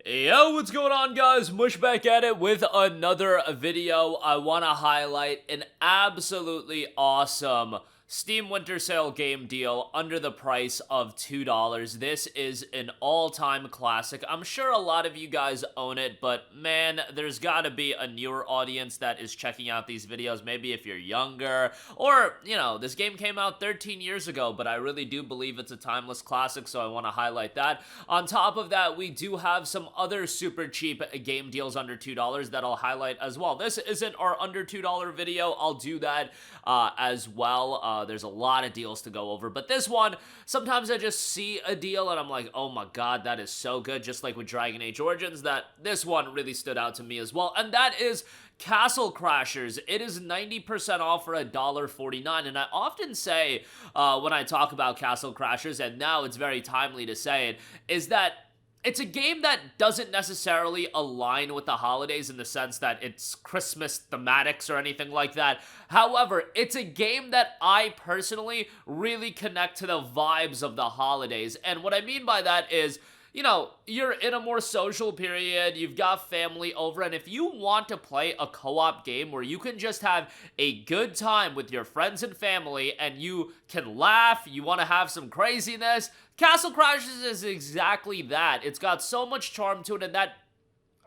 Yo, what's going on, guys? Mush back at it with another video. I want to highlight an absolutely awesome Steam Winter Sale game deal under the price of $2. This is an all-time classic. I'm sure a lot of you guys own it, but man, there's gotta be a newer audience that is checking out these videos. Maybe if you're younger, or, you know, this game came out 13 years ago, but I really do believe it's a timeless classic, so I want to highlight that. On top of that, we do have some other super cheap game deals under $2 that I'll highlight as well. This isn't our under $2 video. I'll do that as well. There's a lot of deals to go over, but this one, sometimes I just see a deal and I'm like, oh my god, that is so good. Just like with Dragon Age Origins, that this one really stood out to me as well, and that is Castle Crashers. It is 90% off for $1.49, and I often say when I talk about Castle Crashers, and now it's very timely to say it, is that it's a game that doesn't necessarily align with the holidays in the sense that it's Christmas thematics or anything like that. However, it's a game that I personally really connect to the vibes of the holidays. And what I mean by that is, you know, you're in a more social period, you've got family over, and if you want to play a co-op game where you can just have a good time with your friends and family, and you can laugh, you want to have some craziness, Castle Crashers is exactly that. It's got so much charm to it, and that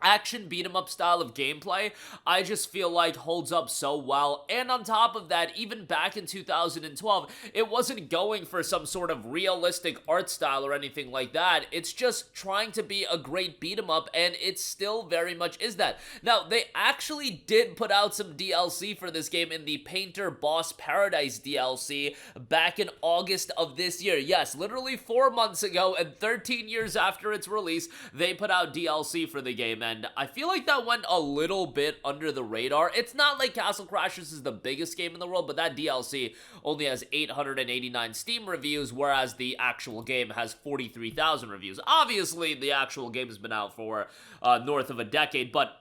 action beat-em-up style of gameplay, I just feel like holds up so well. And on top of that, even back in 2012, it wasn't going for some sort of realistic art style or anything like that. It's just trying to be a great beat-em-up, and it still very much is that. Now, they actually did put out some DLC for this game in the Painter Boss Paradise DLC back in August of this year. Yes, literally 4 months ago, and 13 years after its release, they put out DLC for the game, and I feel like that went a little bit under the radar. It's not like Castle Crashers is the biggest game in the world, but that DLC only has 889 Steam reviews, whereas the actual game has 43,000 reviews. Obviously, the actual game has been out for north of a decade, but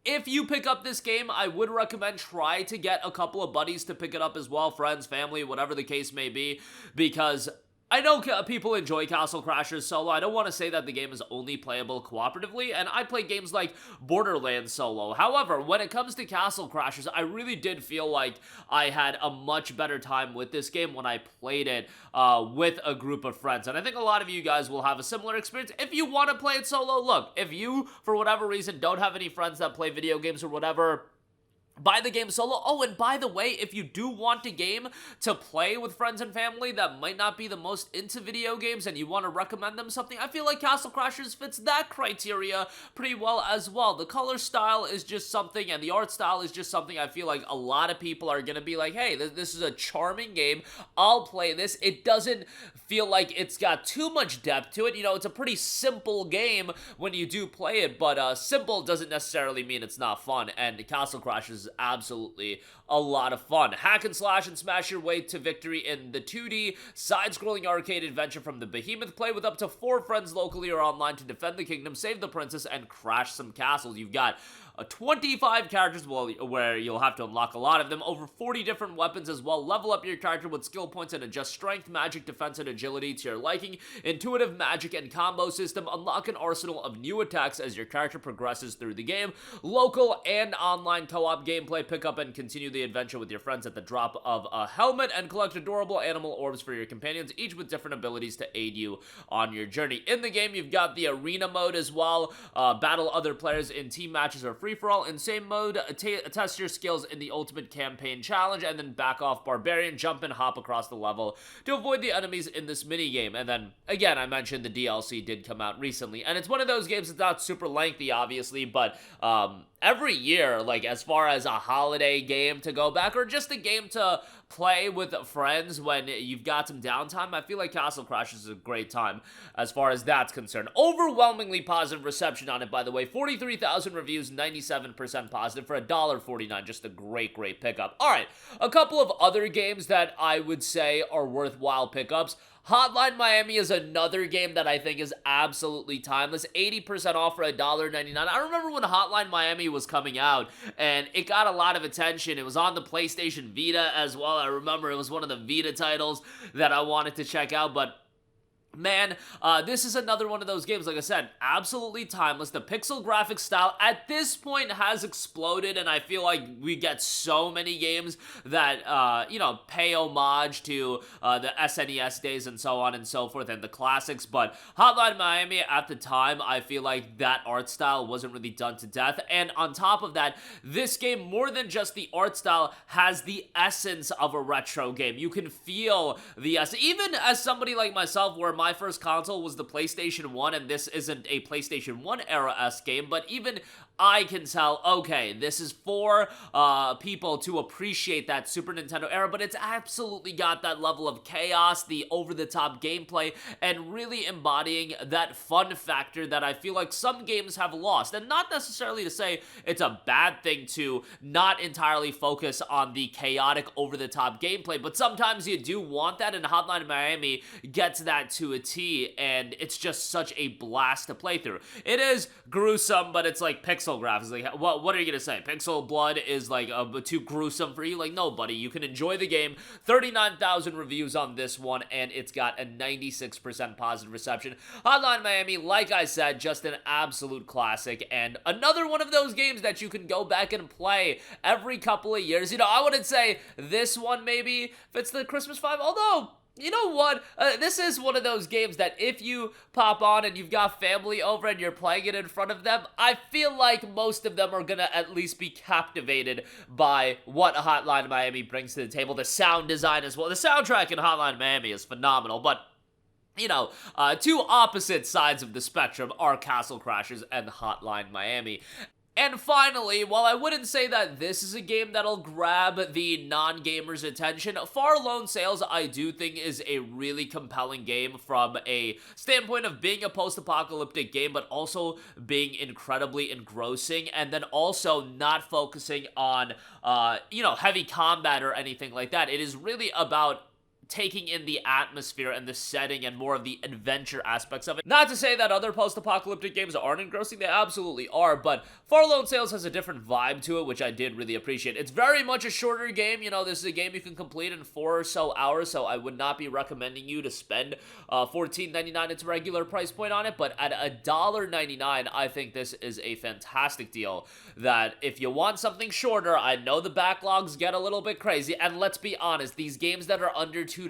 if you pick up this game, I would recommend try to get a couple of buddies to pick it up as well, friends, family, whatever the case may be, because I know people enjoy Castle Crashers solo. I don't want to say that the game is only playable cooperatively, and I play games like Borderlands solo. However, when it comes to Castle Crashers, I really did feel like I had a much better time with this game when I played it with a group of friends, and I think a lot of you guys will have a similar experience. If you want to play it solo, look, if you, for whatever reason, don't have any friends that play video games or whatever, buy the game solo. Oh, and by the way, if you do want a game to play with friends and family that might not be the most into video games and you want to recommend them something, I feel like Castle Crashers fits that criteria pretty well as well. The color style is just something, and the art style is just something I feel like a lot of people are going to be like, hey, this is a charming game. I'll play this. It doesn't feel like it's got too much depth to it. You know, it's a pretty simple game when you do play it, but simple doesn't necessarily mean it's not fun, and Castle Crashers is absolutely a lot of fun. Hack and slash and smash your way to victory in the 2D side-scrolling arcade adventure from the behemoth. Play with up to 4 friends locally or online to defend the kingdom, save the princess, and crash some castles. You've got 25 characters, where you'll have to unlock a lot of them, over 40 different weapons as well. Level up your character with skill points and adjust strength, magic, defense, and agility to your liking. Intuitive magic and combo system. Unlock an arsenal of new attacks as your character progresses through the game. Local and online co-op gameplay. Pick up and continue the adventure with your friends at the drop of a helmet, and collect adorable animal orbs for your companions, each with different abilities to aid you on your journey. In the game, you've got the arena mode as well. Battle other players in team matches or free-for-all. In same mode, test your skills in the ultimate campaign challenge, and then back off barbarian, jump and hop across the level to avoid the enemies in this mini-game. And then, again, I mentioned the DLC did come out recently, and it's one of those games that's not super lengthy, obviously, but every year, like, as far as a holiday game to go back, or just a game to play with friends when you've got some downtime, I feel like Castle Crashers is a great time as far as that's concerned. Overwhelmingly positive reception on it, by the way. 43,000 reviews, 97% positive for $1.49. Just a great, great pickup. Alright, a couple of other games that I would say are worthwhile pickups. Hotline Miami is another game that I think is absolutely timeless. 80% off for $1.99. I remember when Hotline Miami was coming out, and it got a lot of attention. It was on the PlayStation Vita as well. I remember it was one of the Vita titles that I wanted to check out, but Man, this is another one of those games, like I said, absolutely timeless. The pixel graphics style at this point has exploded, and I feel like we get so many games that, pay homage to the SNES days and so on and so forth, and the classics, but Hotline Miami at the time, I feel like that art style wasn't really done to death, and on top of that, this game, more than just the art style, has the essence of a retro game. You can feel the essence, even as somebody like myself, where my first console was the PlayStation 1, and this isn't a PlayStation 1 era-esque game, but even I can tell, okay, this is for people to appreciate that Super Nintendo era, but it's absolutely got that level of chaos, the over-the-top gameplay, and really embodying that fun factor that I feel like some games have lost. And not necessarily to say it's a bad thing to not entirely focus on the chaotic, over-the-top gameplay, but sometimes you do want that, and Hotline Miami gets that to a T, and it's just such a blast to play through. It is gruesome, but it's like pixel graphics. Like, what are you gonna say? Pixel blood is like too gruesome for you? Like, no, buddy. You can enjoy the game. 39,000 reviews on this one, and it's got a 96% positive reception. Hotline Miami, like I said, just an absolute classic, and another one of those games that you can go back and play every couple of years. I wouldn't say this one maybe fits the Christmas vibe, although you know what? This is one of those games that if you pop on and you've got family over and you're playing it in front of them, I feel like most of them are gonna at least be captivated by what Hotline Miami brings to the table. The sound design as well. The soundtrack in Hotline Miami is phenomenal, but two opposite sides of the spectrum are Castle Crashers and Hotline Miami. And finally, while I wouldn't say that this is a game that'll grab the non-gamer's attention, Far Lone Sales I do think is a really compelling game from a standpoint of being a post-apocalyptic game, but also being incredibly engrossing, and then also not focusing on, heavy combat or anything like that. It is really about taking in the atmosphere and the setting and more of the adventure aspects of it. Not to say that other post-apocalyptic games aren't engrossing, they absolutely are, but Far Lone Sales has a different vibe to it, which I did really appreciate. It's very much a shorter game. This is a game you can complete in 4 or so hours, so I would not be recommending you to spend $14.99 its regular price point on it, but at $1.99, I think this is a fantastic deal that if you want something shorter, I know the backlogs get a little bit crazy, and let's be honest, these games that are under $2,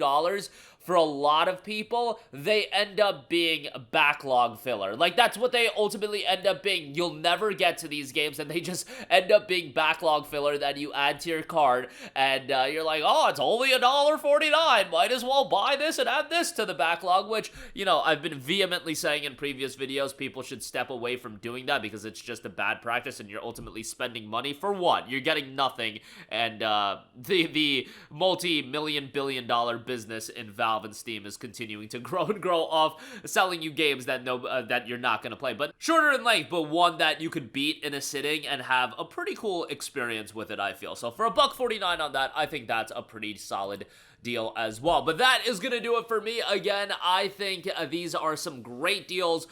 for a lot of people, they end up being backlog filler. Like, that's what they ultimately end up being. You'll never get to these games, and they just end up being backlog filler that you add to your cart, and you're like, oh, it's only $1.49. Might as well buy this and add this to the backlog, which, I've been vehemently saying in previous videos, people should step away from doing that because it's just a bad practice, and you're ultimately spending money for what? You're getting nothing, and the multi-million billion dollar business in Valve and Steam is continuing to grow and grow off selling you games that that you're not going to play, but shorter in length, but one that you could beat in a sitting and have a pretty cool experience with it, I feel. So for $1.49 on that, I think that's a pretty solid deal as well. But that is gonna do it for me. Again, I think these are some great deals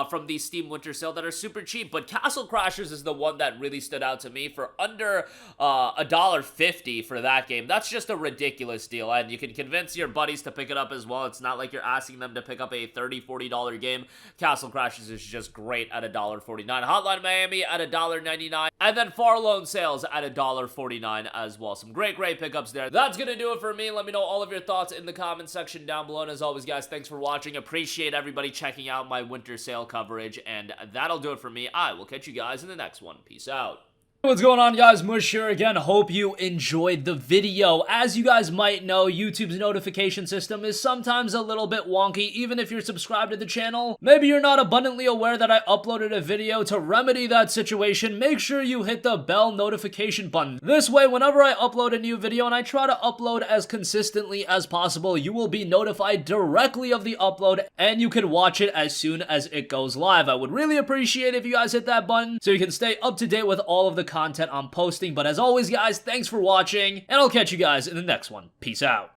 from the Steam Winter Sale that are super cheap, but Castle Crashers is the one that really stood out to me for under $1.50 for that game. That's just a ridiculous deal, and you can convince your buddies to pick it up as well. It's not like you're asking them to pick up a $30, $40 game. Castle Crashers is just great at $1.49. Hotline Miami at $1.99, and then Far Lone Sales at $1.49 as well. Some great pickups there. That's gonna do it for me. Let me know all of your thoughts in the comment section down below, and as always, guys, thanks for watching. Appreciate everybody checking out my winter sale coverage, and that'll do it for me. I will catch you guys in the next one. Peace out. What's going on, guys? Mush here again. Hope you enjoyed the video. As you guys might know, YouTube's notification system is sometimes a little bit wonky, even if you're subscribed to the channel. Maybe you're not abundantly aware that I uploaded a video. To remedy that situation, make sure you hit the bell notification button. This way, whenever I upload a new video, and I try to upload as consistently as possible, you will be notified directly of the upload, and you can watch it as soon as it goes live. I would really appreciate if you guys hit that button so you can stay up to date with all of the content I'm posting. But as always, guys, thanks for watching, and I'll catch you guys in the next one. Peace out.